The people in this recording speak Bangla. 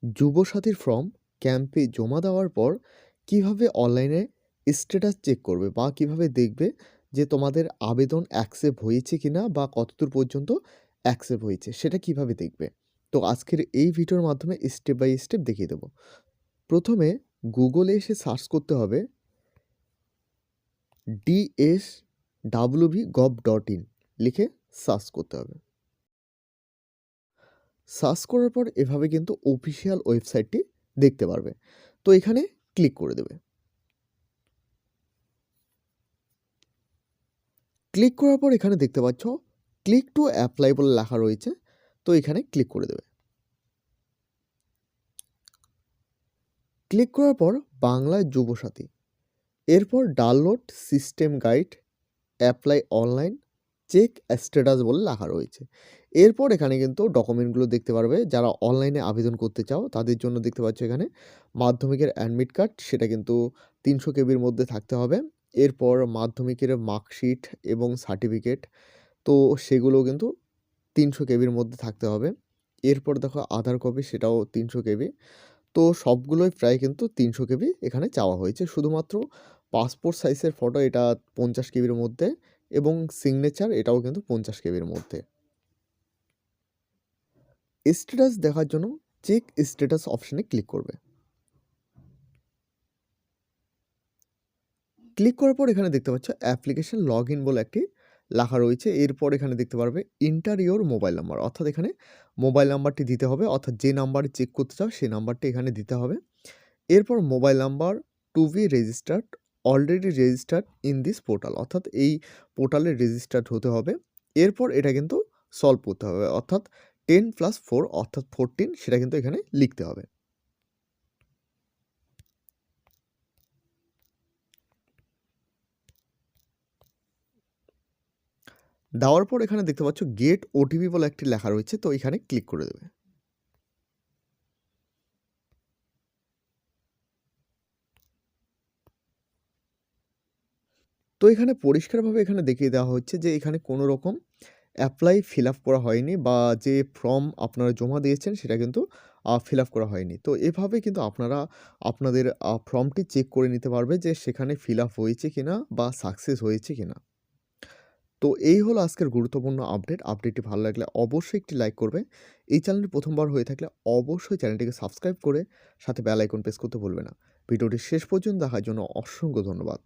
যুবসাথীর ফর্ম ক্যাম্পে জমা দেওয়ার পর কিভাবে অনলাইনে স্ট্যাটাস চেক করবে বা কিভাবে দেখবে যে তোমাদের আবেদন অ্যাকসেপ্ট হয়েছে কিনা বা কতদূর পর্যন্ত অ্যাকসেপ্ট হয়েছে সেটা কিভাবে দেখবে। তো আজকের এই ভিডিওর মাধ্যমে স্টেপ বাই স্টেপ দেখিয়ে দেবো। প্রথমে গুগলে এসে সার্চ করতে হবে dswb.gov.in লিখে সার্চ করতে হবে। সার্চ করার পর এভাবে কিন্তু অফিসিয়াল ওয়েবসাইটটি দেখতে পারবে। তো এখানে ক্লিক করে দেবে। ক্লিক করার পর এখানে দেখতে পাচ্ছ ক্লিক টু অ্যাপ্লাই বলে লেখা রয়েছে। তো এখানে ক্লিক করে দেবে। ক্লিক করার পর বাংলা যুবসাথী, এরপর download system guide, apply online, check status বলে লেখা রয়েছে। এরপর এখানে কিন্তু ডকুমেন্টগুলো দেখতে পারবে যারা অনলাইনে আবেদন করতে চাও তাদের জন্য দেখতে পাচ্ছ এখানে মাধ্যমিকের অ্যাডমিট কার্ড, সেটা কিন্তু 300 কেবির মধ্যে থাকতে হবে। এরপর মাধ্যমিকের মার্কশিট এবং সার্টিফিকেট, তো সেগুলো কিন্তু 300 কেবির মধ্যে থাকতে হবে। এরপর দেখো আধার কপি, সেটাও 300 কেবি। তো সবগুলোই প্রায় কিন্তু 300 কেবি এখানে চাওয়া হয়েছে। শুধুমাত্র পাসপোর্ট সাইজের ফটো এটা 50 কেবির মধ্যে এবং সিগনেচার এটাও কিন্তু 50 কেবির মধ্যে। স্ট্যাটাস দেখার জন্য চেক স্ট্যাটাস অপশানে ক্লিক করবে। ক্লিক করার পর এখানে দেখতে পাচ্ছ অ্যাপ্লিকেশন লগ ইন বলে একটি লেখা রয়েছে। এরপর এখানে দেখতে পারবে ইন্টার ইওর মোবাইল নাম্বার, অর্থাৎ এখানে মোবাইল নাম্বারটি দিতে হবে, অর্থাৎ যে নাম্বারে চেক করতে চাও সেই নাম্বারটি এখানে দিতে হবে। এরপর mobile number to be registered already registered in this portal, অর্থাৎ এই পোর্টালে রেজিস্টার্ড হতে হবে। এরপর এটা কিন্তু সলভ করতে হবে, অর্থাৎ 10+4 অর্থাৎ 14 সেটা কিন্তু এখানে লিখতে হবে। দেওয়ার পর এখানে দেখতে পাচ্ছ গেট ওটিপি বলে একটি লেখা রয়েছে, তো এখানে ক্লিক করে দেবে। তো এখানে পরিষ্কারভাবে এখানে দেখিয়ে দেওয়া হচ্ছে যে এখানে কোনো রকম অ্যাপ্লাই ফিল আপ করা হয়নি বা যে ফর্ম আপনারা জমা দিয়েছেন সেটা কিন্তু ফিল আপ করা হয়নি। তো এভাবে কিন্তু আপনারা আপনাদের ফর্মটি চেক করে নিতে পারবে যে সেখানে ফিল আপ হয়েছে কিনা বা সাকসেস হয়েছে কিনা। তো এই হলো আজকের গুরুত্বপূর্ণ আপডেট। আপডেটটি ভালো লাগলে অবশ্যই একটি লাইক করবে। এই চ্যানেলটি প্রথমবার হয়ে থাকলে অবশ্যই চ্যানেলটিকে সাবস্ক্রাইব করে সাথে বেল আইকন প্রেস করতে ভুলবে না। ভিডিওটি শেষ পর্যন্ত দেখার জন্য অসংখ্য ধন্যবাদ।